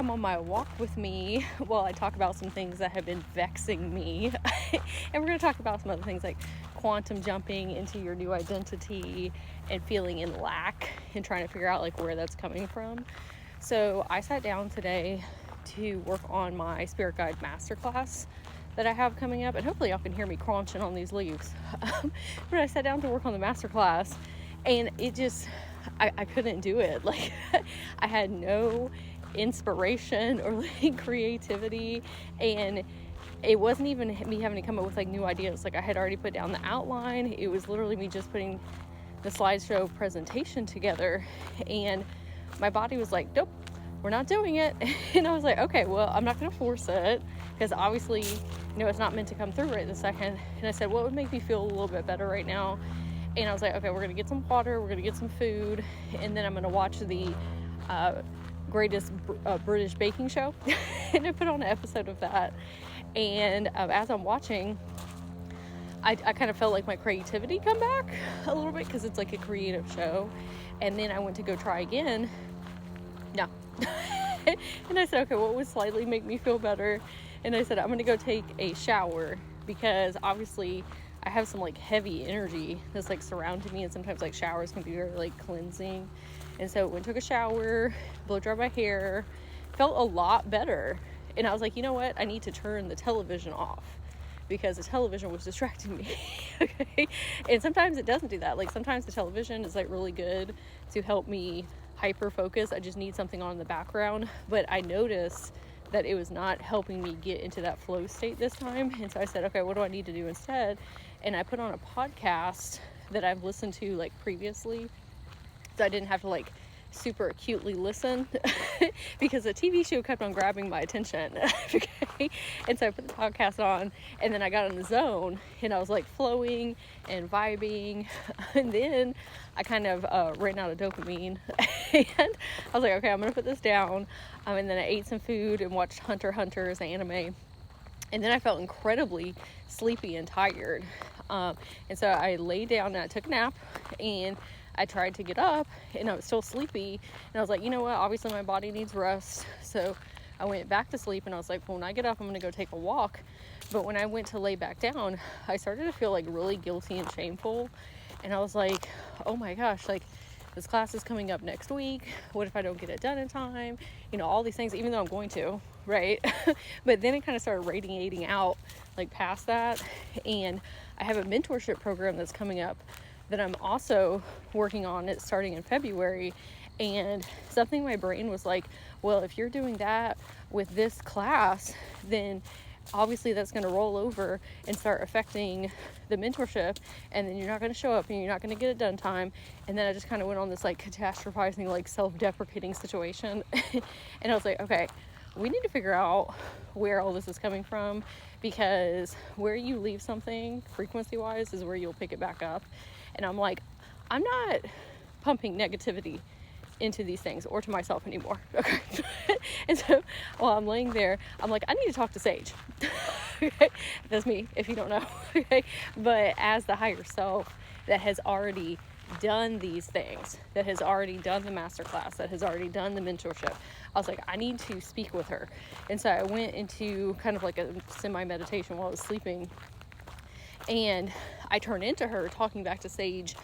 come on my walk with me while I talk about some things that have been vexing me. And we're going to talk about some other things like quantum jumping into your new identity and feeling in lack and trying to figure out like where that's coming from. So I sat down today to work on my Spirit Guide Masterclass that I have coming up, and hopefully y'all can hear me crunching on these leaves. But I sat down to work on the masterclass, and it just, I couldn't do it. Like, I had no inspiration or like creativity, and it wasn't even me having to come up with like new ideas. Like, I had already put down the outline. It was literally me just putting the slideshow presentation together, and my body was like, nope, we're not doing it. And I was like, okay, well, I'm not going to force it, because obviously, it's not meant to come through right this second. And I said, what would make me feel a little bit better right now? And I was like, okay, we're going to get some water, we're going to get some food, and then I'm going to watch the greatest British baking show. And I put on an episode of that. And as I'm watching, I kind of felt like my creativity come back a little bit, because it's like a creative show. And then I went to go try again. No. And I said, okay, what would slightly make me feel better? And I said, I'm going to go take a shower, because obviously I have some like heavy energy that's like surrounding me, and sometimes like showers can be very like cleansing. And so I went and took a shower, blow dry my hair, felt a lot better. And I was like, you know what? I need to turn the television off, because the television was distracting me. Okay. And sometimes it doesn't do that. Like, sometimes the television is like really good to help me hyper focus. I just need something on in the background. But I noticed that it was not helping me get into that flow state this time. And so I said, okay, what do I need to do instead? And I put on a podcast that I've listened to like previously, so I didn't have to like super acutely listen, because the TV show kept on grabbing my attention. Okay. And so I put the podcast on, and then I got in the zone, and I was like flowing and vibing. And then I kind of ran out of dopamine, and I was like, okay, I'm gonna put this down. And then I ate some food and watched Hunter x Hunter's anime. And then I felt incredibly sleepy and tired. And so I laid down and I took a nap, and I tried to get up, and I was still sleepy. And I was like, you know what? Obviously my body needs rest. So I went back to sleep, and I was like, well, when I get up, I'm going to go take a walk. But when I went to lay back down, I started to feel like really guilty and shameful. And I was like, oh my gosh, like, this class is coming up next week. What if I don't get it done in time? All these things, even though I'm going to, right? But then it kind of started radiating out like past that. And I have a mentorship program that's coming up that I'm also working on. It's starting in February. And something in my brain was like, well, if you're doing that with this class, then obviously that's going to roll over and start affecting the mentorship, and then you're not going to show up, and you're not going to get it done time. And then I just kind of went on this like catastrophizing, like self-deprecating situation. And I was like, okay, we need to figure out where all this is coming from, because where you leave something frequency wise is where you'll pick it back up. And I'm like, I'm not pumping negativity into these things or to myself anymore. Okay. And so while I'm laying there, I'm like, I need to talk to Sage. Okay. That's me, if you don't know. Okay. But as the higher self that has already done these things, that has already done the masterclass, that has already done the mentorship, I was like, I need to speak with her. And so I went into kind of like a semi-meditation while I was sleeping, and I turned into her talking back to Sage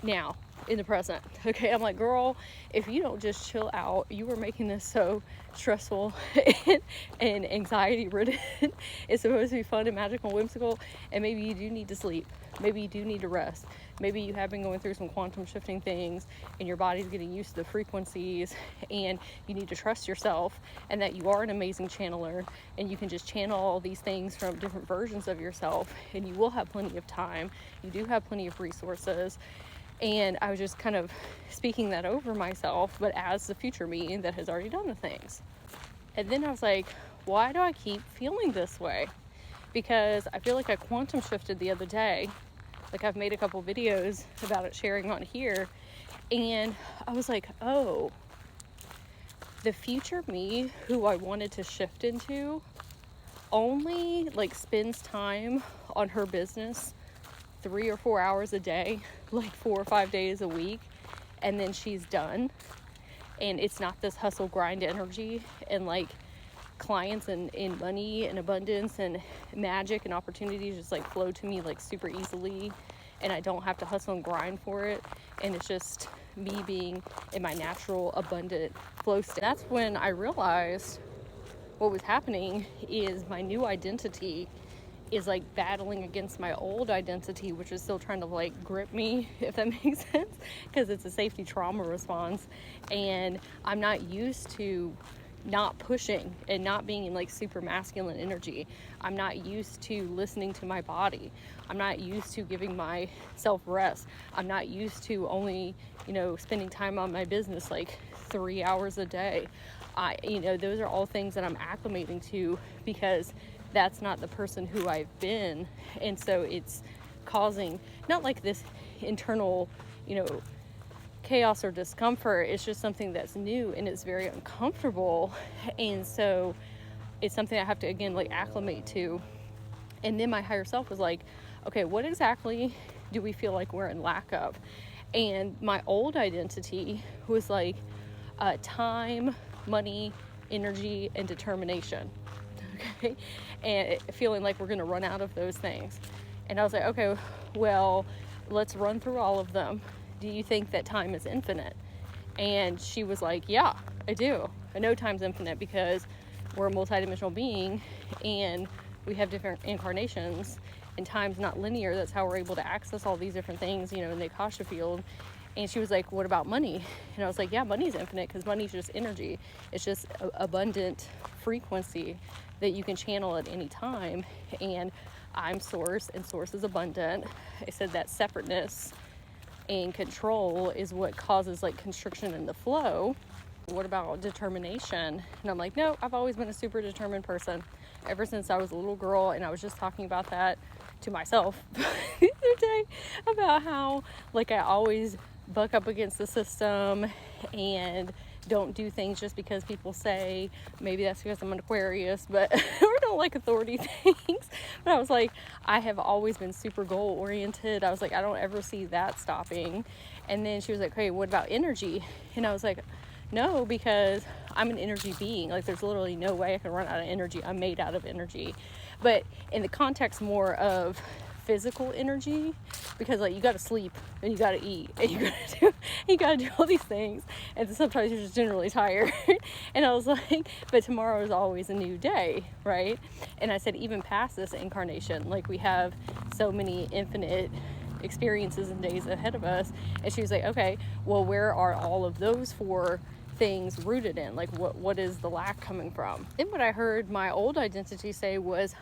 now in the present. Okay. I'm like, girl, if you don't just chill out, you are making this so stressful and anxiety ridden. It's supposed to be fun and magical and whimsical, and maybe you do need to sleep. Maybe you do need to rest. Maybe you have been going through some quantum shifting things, and your body's getting used to the frequencies, and you need to trust yourself, and that you are an amazing channeler, and you can just channel all these things from different versions of yourself, and you will have plenty of time. You do have plenty of resources. And I was just kind of speaking that over myself, but as the future me that has already done the things. And then I was like, why do I keep feeling this way? Because I feel like I quantum shifted the other day. Like, I've made a couple videos about it, sharing on here. And I was like, oh, the future me who I wanted to shift into only like spends time on her business 3 or 4 hours a day, like 4 or 5 days a week, and then she's done. and it's not this hustle grind energy and like clients and money and abundance and magic and opportunities just like flow to me like super easily, and I don't have to hustle and grind for it, and it's just me being in my natural abundant flow state. That's when I realized what was happening is my new identity is like battling against my old identity, which is still trying to like grip me, if that makes sense, because it's a safety trauma response, and I'm not used to not pushing and not being in like super masculine energy. I'm not used to listening to my body. I'm not used to giving myself rest. I'm not used to only, spending time on my business like 3 hours a day. Those are all things that I'm acclimating to because that's not the person who I've been. And so it's causing not like this internal, chaos or discomfort. It's just something that's new and it's very uncomfortable, and so it's something I have to again like acclimate to. And then my higher self was like, okay, what exactly do we feel like we're in lack of? And my old identity was like time, money, energy, and determination. Okay, and feeling like we're going to run out of those things. And I was like, okay, well, let's run through all of them. Do you think that time is infinite? And she was like, yeah, I do. I know time's infinite because we're a multidimensional being and we have different incarnations, and time's not linear. That's how we're able to access all these different things, in the Akasha field. And she was like, what about money? And I was like, yeah, money's infinite because money's just energy. It's just abundant frequency that you can channel at any time. And I'm source and source is abundant. I said that separateness and control is what causes like constriction in the flow. What about determination? And I'm like, no, I've always been a super determined person ever since I was a little girl. And I was just talking about that to myself the other day about how like I always buck up against the system and don't do things just because people say. Maybe that's because I'm an Aquarius, but or don't like authority things. But I was like, I have always been super goal oriented. I was like, I don't ever see that stopping. And then she was like, hey, what about energy? And I was like, no, because I'm an energy being. Like there's literally no way I can run out of energy. I'm made out of energy. But in the context more of physical energy, because like you got to sleep and you got to eat and you got to do all these things, and sometimes you're just generally tired. And I was like, but tomorrow is always a new day, right? And I said, even past this incarnation, like we have so many infinite experiences and days ahead of us. And she was like, okay, well, where are all of those four things rooted in? Like what is the lack coming from? Then what I heard my old identity say was,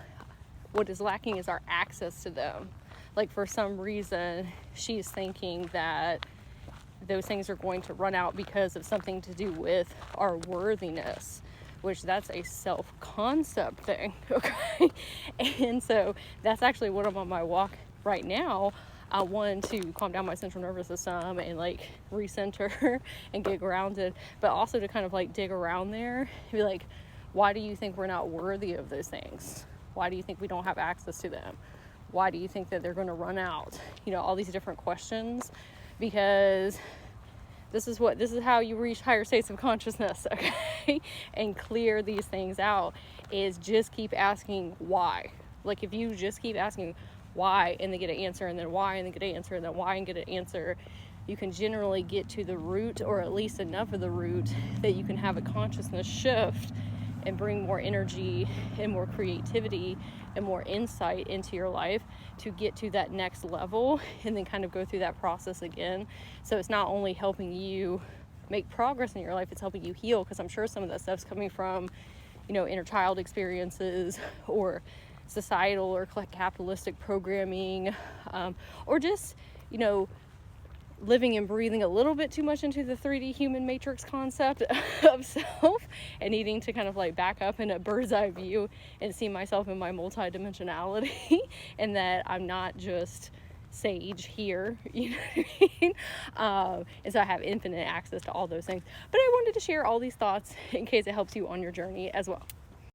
what is lacking is our access to them. Like for some reason, she's thinking that those things are going to run out because of something to do with our worthiness, which that's a self-concept thing, okay? And so that's actually what I'm on my walk right now. I want to calm down my central nervous system and like recenter and get grounded, but also to kind of like dig around there and be like, why do you think we're not worthy of those things? Why do you think we don't have access to them? Why do you think that they're going to run out? All these different questions, because this is how you reach higher states of consciousness, okay? And clear these things out is just keep asking why. Like if you just keep asking why and then get an answer, and then why and then get an answer, and then why and get an answer, you can generally get to the root, or at least enough of the root that you can have a consciousness shift and bring more energy and more creativity and more insight into your life to get to that next level, and then kind of go through that process again. So it's not only helping you make progress in your life, it's helping you heal, because I'm sure some of that stuff's coming from, inner child experiences or societal or capitalistic programming, or just, living and breathing a little bit too much into the 3D human matrix concept of self, and needing to kind of like back up in a bird's eye view and see myself in my multidimensionality and that I'm not just sage here, you know what I mean? And so I have infinite access to all those things. But I wanted to share all these thoughts in case it helps you on your journey as well.